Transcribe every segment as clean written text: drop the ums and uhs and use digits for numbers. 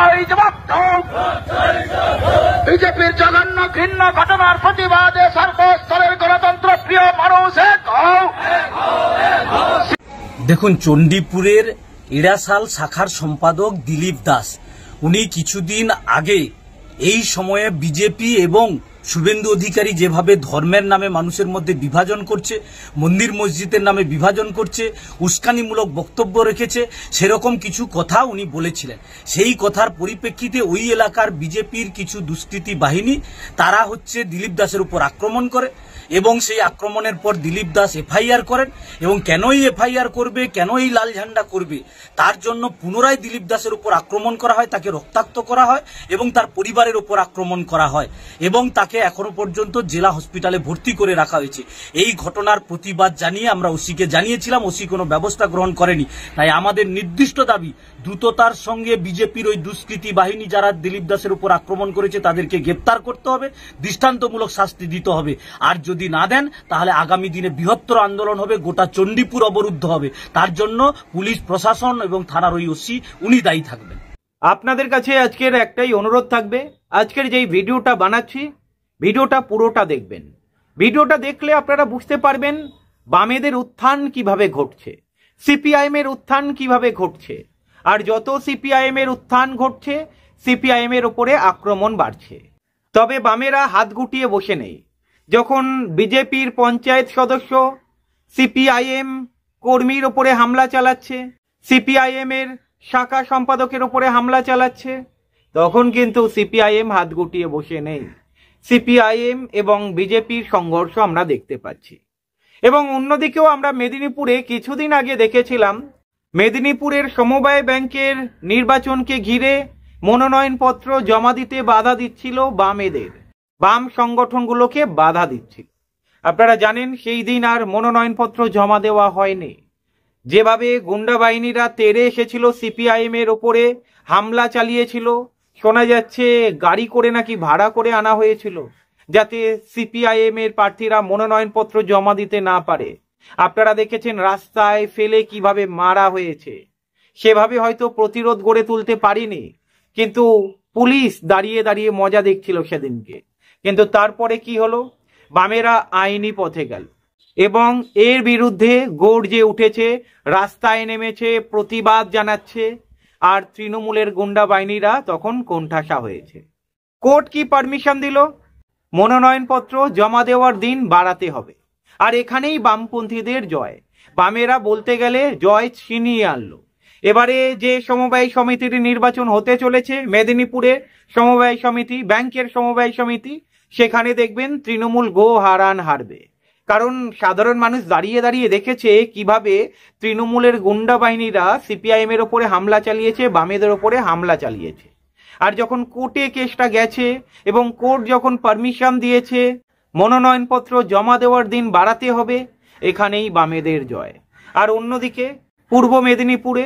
চাই জবাব দাও। বিজেপির জঘন্য ঘৃণ্য ঘটনার প্রতিবাদে সর্বস্তরের গণতন্ত্র প্রিয় মানুষ এক হও। দেখুন, চণ্ডীপুরের ইড়াশাল শাখার সম্পাদক দিলীপ দাস, উনি কিছুদিন আগে এই সময়ে বিজেপি এবং শুভেন্দু অধিকারী যেভাবে ধর্মের নামে মানুষের মধ্যে বিভাজন করছে, মন্দির মসজিদের নামে বিভাজন করছে, উস্কানিমূলক বক্তব্য রেখেছে, সেরকম কিছু কথা উনি বলেছিলেন। সেই কথার পরিপ্রেক্ষিতে ওই এলাকার বিজেপির কিছু দুষ্কৃতী বাহিনী তারা দিলীপ দাসের উপর আক্রমণ করে এবং সেই আক্রমণের পর দিলীপ দাস এফআইআর করেন এবং কেনই এফআইআর করবে, কেনই লাল ঝান্ডা করবে, তার জন্য পুনরায় দিলীপ দাসের উপর আক্রমণ করা হয়, তাকে রক্তাক্ত করা হয় এবং তার পরিবারের উপর আক্রমণ করা হয় এবং তাকে এখনো পর্যন্ত জেলা হসপিটালে ভর্তি করে রাখা হয়েছে। এই ঘটনার প্রতিবাদ জানিয়ে আমরা ওসিকে জানিয়েছিলাম, ওসি কোনো ব্যবস্থা গ্রহণ করেনি। তাই আমাদের নির্দিষ্ট দাবি, দ্রুততার সঙ্গে বিজেপির ওই দুষ্কৃতী বাহিনী যারা দিলীপ দাসের উপর আক্রমণ করেছে তাদেরকে গ্রেপ্তার করতে হবে, দৃষ্টান্তমূলক শাস্তি দিতে হবে। আর যদি না দেন তাহলে আগামী দিনে বৃহত্তর আন্দোলন হবে, গোটা চণ্ডীপুর অবরুদ্ধ হবে। তার জন্য পুলিশ প্রশাসন এবং থানার ওই ওসি উনি দায়ী থাকবেন। আপনাদের কাছে আজকের একটাই অনুরোধ থাকবে, আজকের যেই ভিডিওটা বানাচ্ছি ভিডিওটা পুরোটা দেখবেন। ভিডিওটা দেখলে আপনারা বুঝতে পারবেন বামেদের উত্থান কিভাবে ঘটছে, সিপিআইএম এর উত্থান কিভাবে ঘটছে। আর যত সিপিআইএম এর উত্থান ঘটছে সিপিআইএম এর উপরে আক্রমণ বাড়ছে। তবে বামেরা হাত গুটিয়ে বসে নেই। যখন বিজেপির পঞ্চায়েত সদস্য সিপিআইএম কর্মীর ওপরে হামলা চালাচ্ছে, সিপিআইএম এর শাখা সম্পাদকের ওপরে হামলা চালাচ্ছে, তখন কিন্তু সিপিআইএম হাত গুটিয়ে বসে নেই। সিপিআইএম এবং বিজেপির সংঘর্ষ আমরা দেখতে পাচ্ছি। এবং অন্যদিকেও আমরা মেদিনীপুরে কিছুদিন আগে দেখেছিলাম, মেদিনীপুরের সমবায় ব্যাংকের নির্বাচনকে ঘিরে মনোনয়নপত্র জমা দিতে বাধা দিচ্ছিল বামেদের, বাম সংগঠনগুলোকে বাধা দিচ্ছিল। আপনারা জানেন সেই দিন আর মনোনয়নপত্র জমা দেওয়া হয়নি। যেভাবে গুন্ডা বাহিনীরা তেড়ে এসেছিল, সিপিআইএম এর ওপরে হামলা চালিয়েছিল, শোনা যাচ্ছে গাড়ি করে নাকি ভাড়া করে আনা হয়েছিল যাতে সিপিআইএম এর প্রার্থীরা মনোনয়নপত্র জমা দিতে না পারে। আপনারা দেখেছেন রাস্তায় ফেলে কিভাবে মারা হয়েছে। সেভাবে হয়তো প্রতিরোধ গড়ে তুলতে পারিনি, কিন্তু পুলিশ দাঁড়িয়ে দাঁড়িয়ে মজা দেখছিল সেদিনকে। কিন্তু তারপরে কি হলো, বামেরা আইনি পথে গেল এবং এর বিরুদ্ধে গর্জে উঠেছে, রাস্তায় নেমেছে, প্রতিবাদ জানাচ্ছে। আর তৃণমূলের গুন্ডা বাহিনীরা তখন কোণঠাসা হয়েছে। কোর্ট কি পারমিশন দিল? মনোনয়নপত্র জমা দেওয়ার দিন বাড়াতে হবে। আর এখানেই বামপন্থীদের জয়। বামেরা বলতে গেলে জয় ছিনিয়ে আনলো। এবারে যে সমবায় সমিতির নির্বাচন হতে চলেছে, মেদিনীপুরে সমবায় সমিতি, ব্যাংকের সমবায় সমিতি, সেখানে দেখবেন তৃণমূল গো হারান হারবে। কারণ সাধারণ মানুষ দাঁড়িয়ে দাঁড়িয়ে দেখেছে কিভাবে তৃণমূলের গুন্ডা বাহিনীরা সিপিআইএম এর ওপরে হামলা চালিয়েছে, বামেদের ওপরে হামলা চালিয়েছে। আর যখন কোর্টে কেসটা গেছে এবং কোর্ট যখন পারমিশন দিয়েছে মনোনয়নপত্র জমা দেওয়ার দিন বাড়াতে হবে, এখানেই বামেদের জয়। আর অন্যদিকে পূর্ব মেদিনীপুরে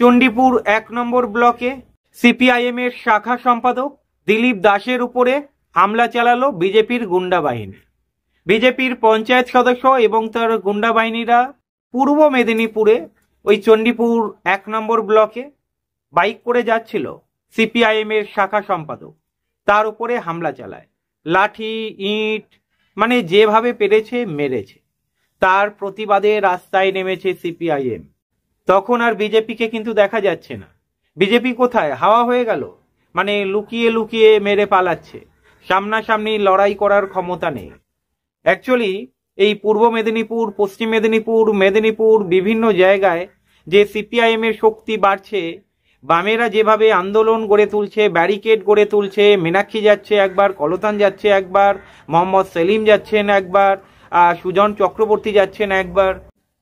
চণ্ডীপুর 1 নম্বর ব্লকে সিপিআইএম এর শাখা সম্পাদক দিলীপ দাসের উপরে হামলা চালালো বিজেপির গুন্ডা বাহিনী। বিজেপির পঞ্চায়েত সদস্য এবং তার গুন্ডা বাহিনীরা পূর্ব মেদিনীপুরে ওই চণ্ডীপুর 1 নম্বর ব্লকে বাইক করে যাচ্ছিল, সিপিআইএম এর শাখা সম্পাদক তার উপরে হামলা চালায়। লাঠি, ইট, মানে যেভাবে পেরেছে মেরেছে। তার প্রতিবাদে রাস্তায় নেমেছে সিপিআইএম। তখন আর বিজেপিকে কিন্তু দেখা যাচ্ছে না। বিজেপি কোথায়? হাওয়া হয়ে গেল। মানে লুকিয়ে লুকিয়ে মেরে পালাচ্ছে, সামনাসামনি লড়াই করার ক্ষমতা নেই। অ্যাকচুয়ালি এই পূর্ব মেদিনীপুর, পশ্চিম মেদিনীপুর, মেদিনীপুর বিভিন্ন জায়গায় যে সিপিআইএম এর শক্তি বাড়ছে, বামেরা যেভাবে আন্দোলন গড়ে তুলছে, ব্যারিকেড গড়ে তুলছে, মীনাক্ষী যাচ্ছে একবার, কলতান যাচ্ছে একবার, মোহাম্মদ সেলিম যাচ্ছেন একবার, সুজন চক্রবর্তী যাচ্ছেন একবার,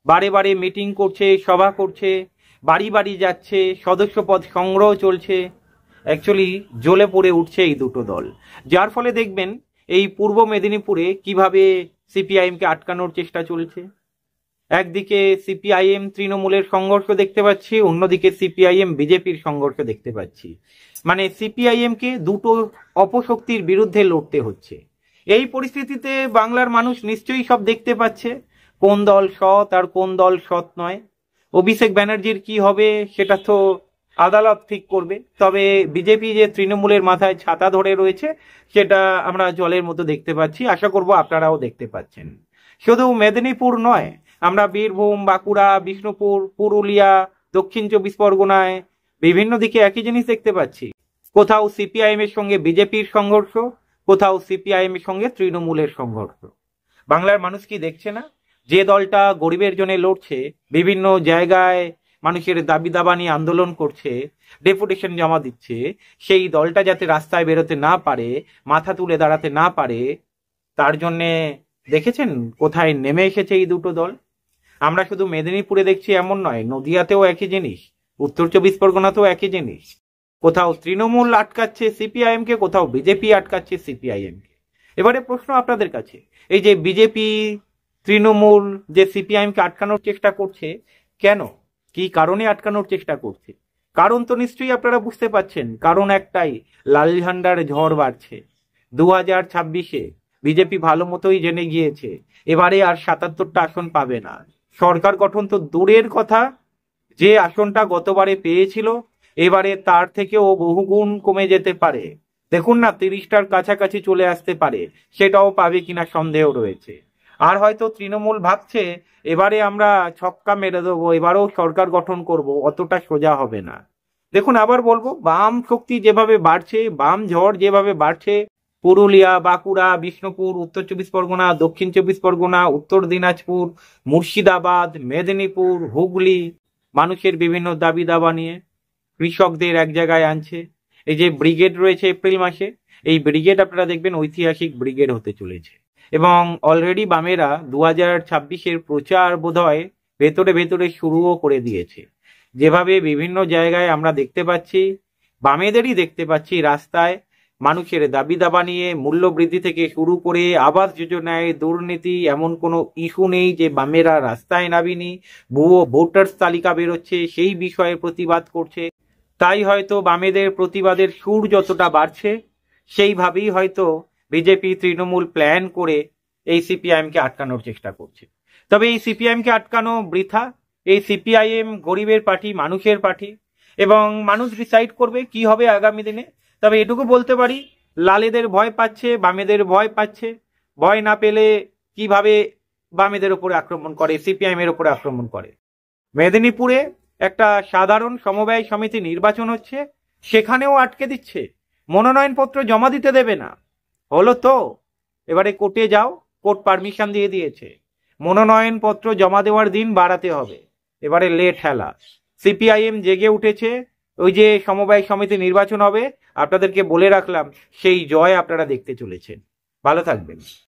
বারে বারে মিটিং করছে, সভা করছে, বাড়ি বাড়ি যাচ্ছে, সদস্যপদ সংগ্রহ চলছে। অ্যাকচুয়ালি জ্বলে পড়ে উঠছে এই দুটো দল। যার ফলে দেখবেন এই পূর্ব মেদিনীপুরে কিভাবে সিপিআইএমকে আটকানোর চেষ্টা চলছে। একদিকে সিপিআইএম তৃণমূলের সংঘর্ষ দেখতে পাচ্ছি, অন্যদিকে সিপিআইএম বিজেপির সংঘর্ষ দেখতে পাচ্ছি। মানে সিপিআইএমকে দুটো অপশক্তির বিরুদ্ধে লড়তে হচ্ছে। এই পরিস্থিতিতে বাংলার মানুষ নিশ্চয়ই সব দেখতে পাচ্ছে কোন দল সৎ আর কোন দল সৎ নয়। অভিষেক ব্যানার্জির কি হবে সেটা তো আদালত ঠিক করবে। তবে বিজেপি যে তৃণমূলের মাথায় ছাতা ধরে রয়েছে সেটা আমরা জলের মতো দেখতে পাচ্ছি, আশা করব আপনারাও দেখতে পাচ্ছেন। শুধু মেদিনীপুর নয়, আমরা বীরভূম, বাঁকুড়া, বিষ্ণুপুর, পুরুলিয়া, দক্ষিণ 24 পরগনায় বিভিন্ন দিকে একই জিনিস দেখতে পাচ্ছি। কোথাও সিপিআইএম এর সঙ্গে বিজেপির সংঘর্ষ, কোথাও সিপিআইএম এর সঙ্গে তৃণমূলের সংঘর্ষ। বাংলার মানুষ কি দেখছে না? যে দলটা গরিবের জন্য লড়ছে, বিভিন্ন জায়গায় মানুষের দাবি দাবা নিয়ে আন্দোলন করছে, ডেপুটেশন জমা দিচ্ছে, সেই দলটা যাতে রাস্তায় বেরোতে না পারে, মাথা তুলে দাঁড়াতে না পারে, তার জন্যে দেখেছেন কোথায় নেমে এসেছে এই দুটো দল। আমরা শুধু মেদিনীপুরে দেখছি এমন নয়, নদিয়াতেও একই জিনিস, উত্তর 24 পরগনাতেও একই জিনিস। কোথাও তৃণমূল আটকাচ্ছে সিপিআইএম কে, কোথাও বিজেপি আটকাচ্ছে সিপিআইএম কে। এবারে প্রশ্ন আপনাদের কাছে, এই যে বিজেপি তৃণমূল যে সিপিআইএম কে আটকানোর চেষ্টা করছে, কেন, কি কারণে আটকানোর চেষ্টা করছে? কারণ তো নিশ্চয়ই আপনারা বুঝতে পাচ্ছেন। কারণ একটাই, লাল ঝান্ডার ঝড় বাড়ছে। 2026-এ বিজেপি ভালো মতোই জেনে গিয়েছে এবারে আর 77টা আসন পাবে না। সরকার গঠন তো দূরের কথা, যে আসনটা গতবারে পেয়েছিল এবারে তার থেকেও বহুগুণ কমে যেতে পারে। দেখুন না, 30টার কাছাকাছি চলে আসতে পারে, সেটাও পাবে কিনা সন্দেহ রয়েছে। আর হয়তো তৃণমূল ভাবছে এবারে আমরা ছক্কা মেরে দেবো, এবারেও সরকার গঠন করব, অতটা সোজা হবে না। দেখুন, আবার বলবো, বাম শক্তি যেভাবে বাড়ছে, বাম ঝড় যেভাবে বাড়ছে, পুরুলিয়া, বাঁকুড়া, বিষ্ণুপুর, উত্তর 24 পরগনা, দক্ষিণ 24 পরগনা, উত্তর দিনাজপুর, মুর্শিদাবাদ, মেদিনীপুর, হুগলি, মানুষের বিভিন্ন দাবি দাবা নিয়ে কৃষকদের এক জায়গায় আনছে। এই যে ব্রিগেড রয়েছে এপ্রিল মাসে, এই ব্রিগেড আপনারা দেখবেন ঐতিহাসিক ব্রিগেড হতে চলেছে। এবং অলরেডি বামেরা 2026-এর প্রচার বোধহয় ভেতরে ভেতরে শুরুও করে দিয়েছে। যেভাবে বিভিন্ন জায়গায় আমরা দেখতে পাচ্ছি, বামেদেরই দেখতে পাচ্ছি রাস্তায় মানুষের দাবি দাবা নিয়ে, মূল্য বৃদ্ধি থেকে শুরু করে আবাস যোজনায় দুর্নীতি, এমন কোনো ইস্যু নেই যে বামেরা রাস্তায় নামিনি। ভুয়ো ভোটার্স তালিকা বেরোচ্ছে, সেই বিষয়ে প্রতিবাদ করছে। তাই হয়তো বামেদের প্রতিবাদের সুর যতটা বাড়ছে, সেইভাবেই হয়তো বিজেপি তৃণমূল প্ল্যান করে এই সিপিআইএম কে আটকানোর চেষ্টা করছে। তবে এই সিপিআইএম কে আটকানো বৃথা। এই সিপিআইএম গরিবের পার্টি, মানুষের পার্টি, এবং মানুষ ডিসাইড করবে কি হবে আগামী দিনে। তবে এটুকু বলতে পারি, লালেদের ভয় পাচ্ছে, বামেদের ভয় পাচ্ছে। ভয় না পেলে কিভাবে বামেদের উপরে আক্রমণ করে, সিপিআইএম এর উপরে আক্রমণ করে। মেদিনীপুরে একটা সাধারণ সমবায় সমিতি নির্বাচন হচ্ছে, সেখানেও আটকে দিচ্ছে, মনোনয়নপত্র জমা দিতে দেবে না। হলো তো, এবারে কোর্টে যাও, কোর্ট পারমিশন দিয়ে দিয়েছে, মনোনয়নপত্র জমা দেওয়ার দিন বাড়াতে হবে। এবারে লেট হেলা। সিপিআইএম জেগে উঠেছে, ওই যে সমবায় সমিতি নির্বাচন হবে, আপনাদেরকে বলে রাখলাম, সেই জয় আপনারা দেখতে চলেছেন। ভালো থাকবেন।